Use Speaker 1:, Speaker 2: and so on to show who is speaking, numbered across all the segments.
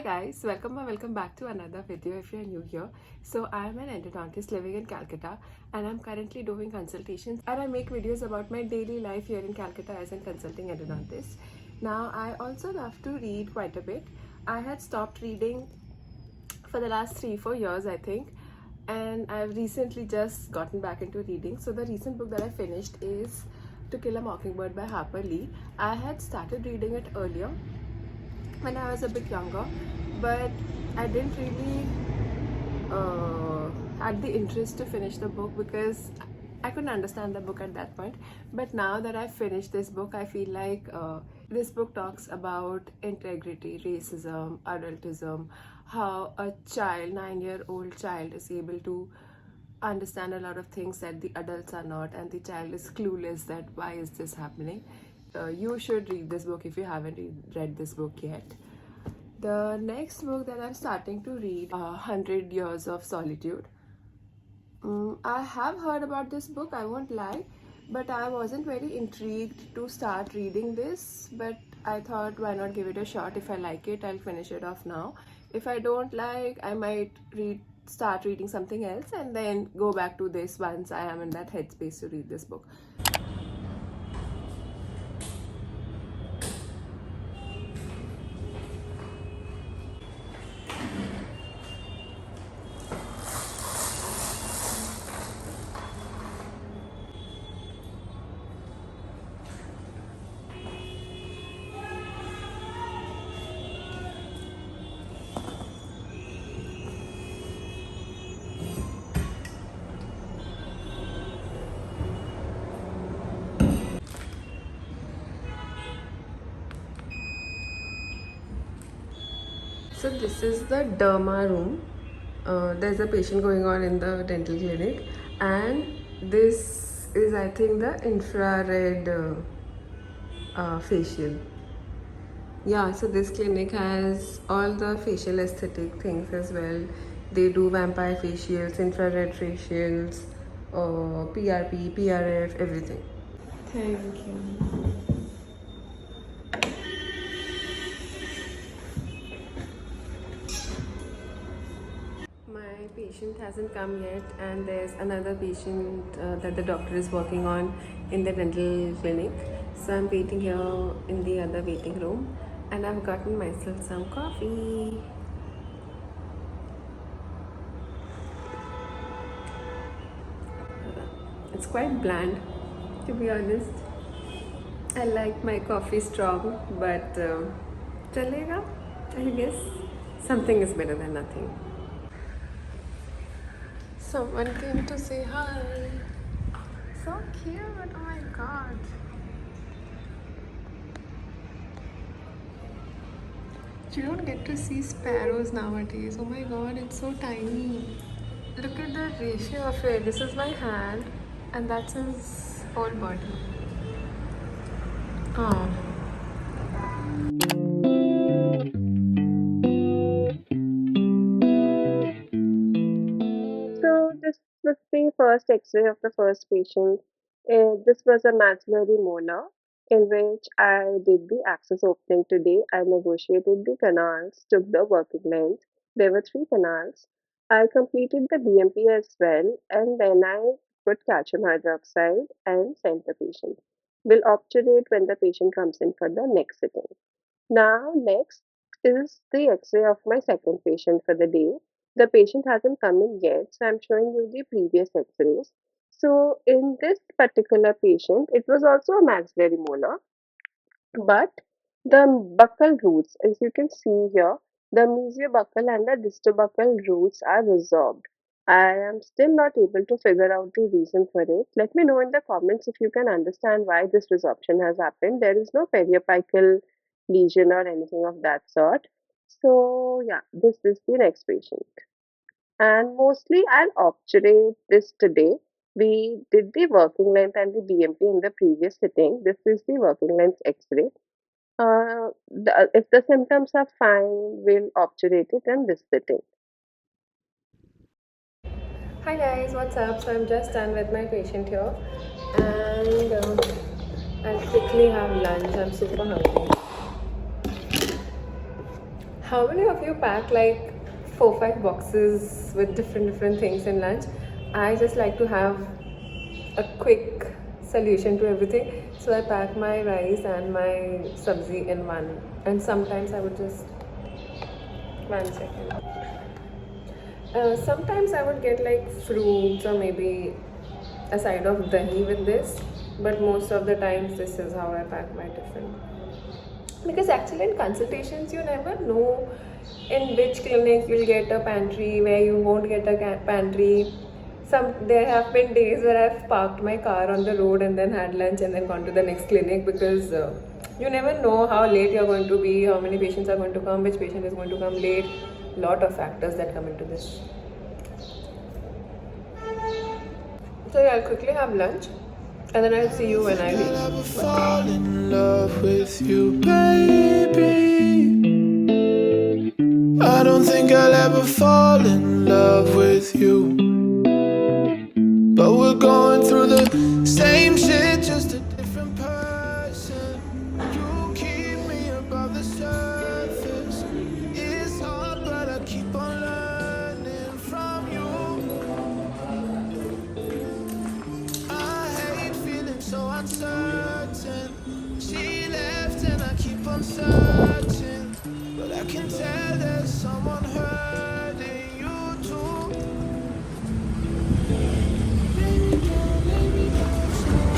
Speaker 1: guys, welcome back to another video if you're new here. So I'm an endodontist living in Calcutta and I'm currently doing consultations and I make videos about my daily life here in Calcutta as a consulting endodontist. Now I also love to read quite a bit. I had stopped reading for the last 3-4 years I think, and I've recently just gotten back into reading. So the recent book that I finished is To Kill a Mockingbird by Harper Lee. I had started reading it earlier when I was a bit younger, but I didn't really had the interest to finish the book because I couldn't understand the book at that point. But now that I've finished this book, I feel like this book talks about integrity, racism, adultism, how a child, 9-year-old child, is able to understand a lot of things that the adults are not, and the child is clueless that why is this happening. You should read this book if you haven't read this book yet. The next book that I'm starting to read, 100 Years of Solitude. I have heard about this book, I won't lie, but I wasn't very intrigued to start reading this, but I thought why not give it a shot. If I like it, I'll finish it off now. If I don't like, I might start reading something else and then go back to this once I am in that headspace to read this book. So this is the derma room. There's a patient going on in the dental clinic, and this is, I think, the infrared facial. Yeah, so this clinic has all the facial aesthetic things as well. They do vampire facials, infrared facials, PRP, PRF, everything. Thank you. My patient hasn't come yet, and there's another patient that the doctor is working on in the dental clinic. So I'm waiting here in the other waiting room, and I've gotten myself some coffee. It's quite bland, to be honest. I like my coffee strong, but chalega, I guess. Something is better than nothing. Someone came to say hi. So cute, oh my god. You don't get to see sparrows nowadays. Oh my god, it's so tiny. Look at the ratio of it. This is my hand and that's his whole body. Oh. So this was the first X-ray of the first patient. This was a maxillary molar in which I did the access opening today. I negotiated the canals, took the working length. There were 3 canals. I completed the BMP as well, and then I put calcium hydroxide and sent the patient. We'll obturate when the patient comes in for the next sitting. Now, next is the X-ray of my second patient for the day. The patient hasn't come in yet, so I'm showing you the previous X-rays. So, in this particular patient, it was also a maxillary molar, but the buccal roots, as you can see here, the mesiobuccal and the distobuccal roots are resorbed. I am still not able to figure out the reason for it. Let me know in the comments if you can understand why this resorption has happened. There is no periapical lesion or anything of that sort. So yeah, this is the next patient. And mostly I'll obturate this today. We did the working length and the BMP in the previous sitting. This is the working length X-ray. If the symptoms are fine, we'll obturate it in this sitting. Hi guys, what's up? So I'm just done with my patient here, and I'll quickly have lunch. I'm super hungry.
Speaker 2: How many of you pack like 4-5 boxes with different things in lunch? I just like to have a quick solution to everything. So I pack my rice and my sabzi in one. And sometimes I would just 1 second. Sometimes I would get like fruits or maybe a side of dahi with this, but most of the times this is how I pack my tiffin. Because actually in consultations you never know in which clinic you'll get a pantry, where you won't get a pantry. There have been days where I've parked my car on the road and then had lunch and then gone to the next clinic, because you never know how late you're going to be, how many patients are going to come, which patient is going to come late. Lot of factors that come into this. So yeah, I'll quickly have lunch and then I'll see you when I leave.
Speaker 3: I'll ever fall in love with you, baby. I don't think I'll ever fall in love with you, but we're going through the same shit, just a different person. You keep me above the surface. It's hard, but I keep on learning from you. I hate feeling so uncertain. She left and I keep on searching, but I can tell there's someone hurting you too. Lay me down slow.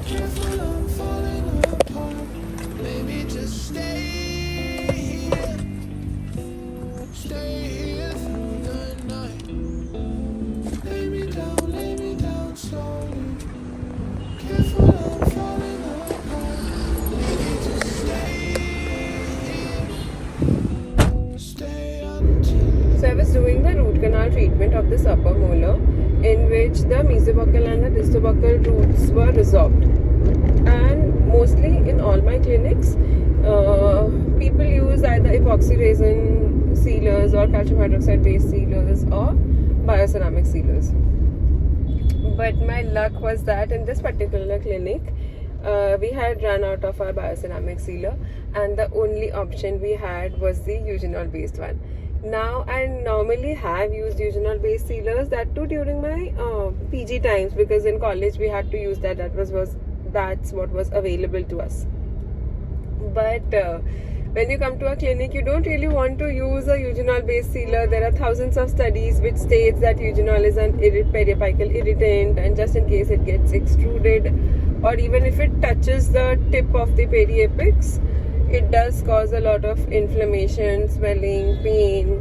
Speaker 3: Careful, I'm falling apart. Maybe just stay here through the night. Lay me down slowly. Careful, I'm falling apart. Maybe just stay until.
Speaker 2: So I was doing the root canal treatment of this upper molar, in which the mesobuccal and the distobuccal roots were resolved. And mostly in all my clinics, people use either epoxy resin sealers or calcium hydroxide based sealers or bioceramic sealers. But my luck was that in this particular clinic, we had run out of our bioceramic sealer and the only option we had was the eugenol based one. Now I normally have used eugenol based sealers, that too during my PG times, because in college we had to use that. That's what was available to us. But when you come to a clinic, you don't really want to use a eugenol based sealer. There are thousands of studies which states that eugenol is an periapical irritant, and just in case it gets extruded or even if it touches the tip of the periapex, it does cause a lot of inflammation, swelling, pain.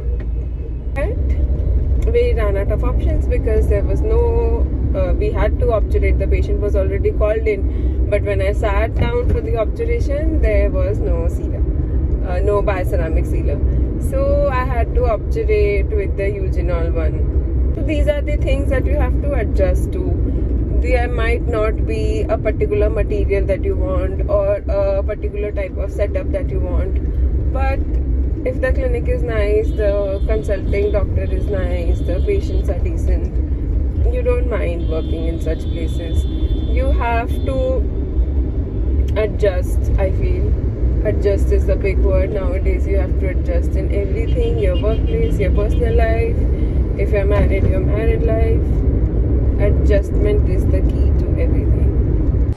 Speaker 2: And we ran out of options because there was no we had to obturate. The patient was already called in, but when I sat down for the obturation, there was no sealer, no bioceramic sealer. So I had to obturate with the eugenol one. So these are the things that you have to adjust to. There might not be a particular material that you want or a particular type of setup that you want, but if the clinic is nice, the consulting doctor is nice, the patients are decent, you don't mind working in such places. You have to adjust, I feel. Adjust is the big word nowadays. You have to adjust in everything, your workplace, your personal life. If you're married, your married life. Adjustment is the key to everything.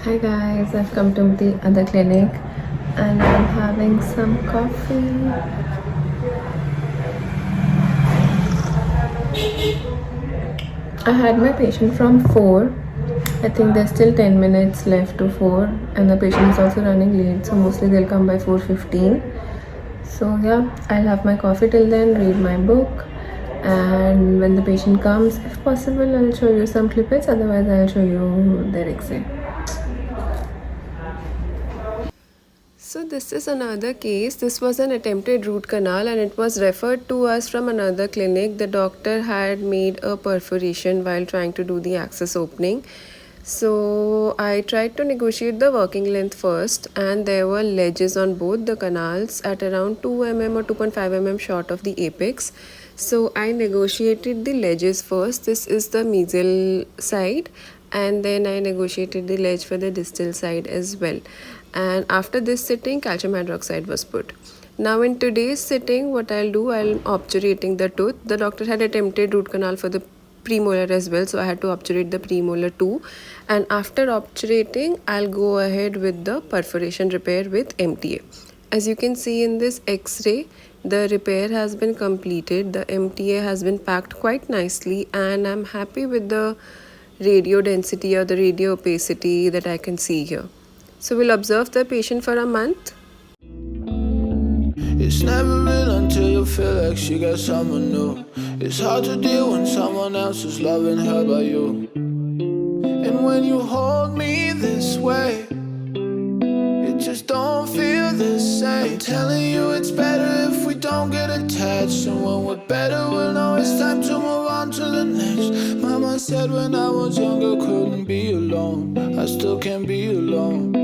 Speaker 2: Hi guys, I've come to the other clinic and I'm having some coffee. I had my patient from 4. I think there's still 10 minutes left to 4 and the patient is also running late, so mostly they'll come by 4:15. So yeah, I'll have my coffee till then, read my book, and when the patient comes, if possible, I'll show you some clippets, otherwise I'll show you their X-ray. So this is another case. This was an attempted root canal and it was referred to us from another clinic. The doctor had made a perforation while trying to do the access opening. So I tried to negotiate the working length first, and there were ledges on both the canals at around 2 mm or 2.5 mm short of the apex. So I negotiated the ledges first. This is the mesial side, and then I negotiated the ledge for the distal side as well. And after this sitting, calcium hydroxide was put. Now in today's sitting, what I'll do, I'm obturating the tooth. The doctor had attempted root canal for the premolar as well, so I had to obturate the premolar too. And after obturating, I'll go ahead with the perforation repair with MTA. As you can see in this x-ray, the repair has been completed. The MTA has been packed quite nicely, and I'm happy with the radio density or the radio opacity that I can see here. So we'll observe the patient for a month.
Speaker 3: It's never real until you feel like she got someone new. It's hard to deal when someone else is loving her by you. And when you hold me this way, it just don't feel the same. I'm telling you it's better if we don't get attached. And when we're better, we'll know it's time to move on to the next. Mama said when I was younger, couldn't be alone. I still can't be alone.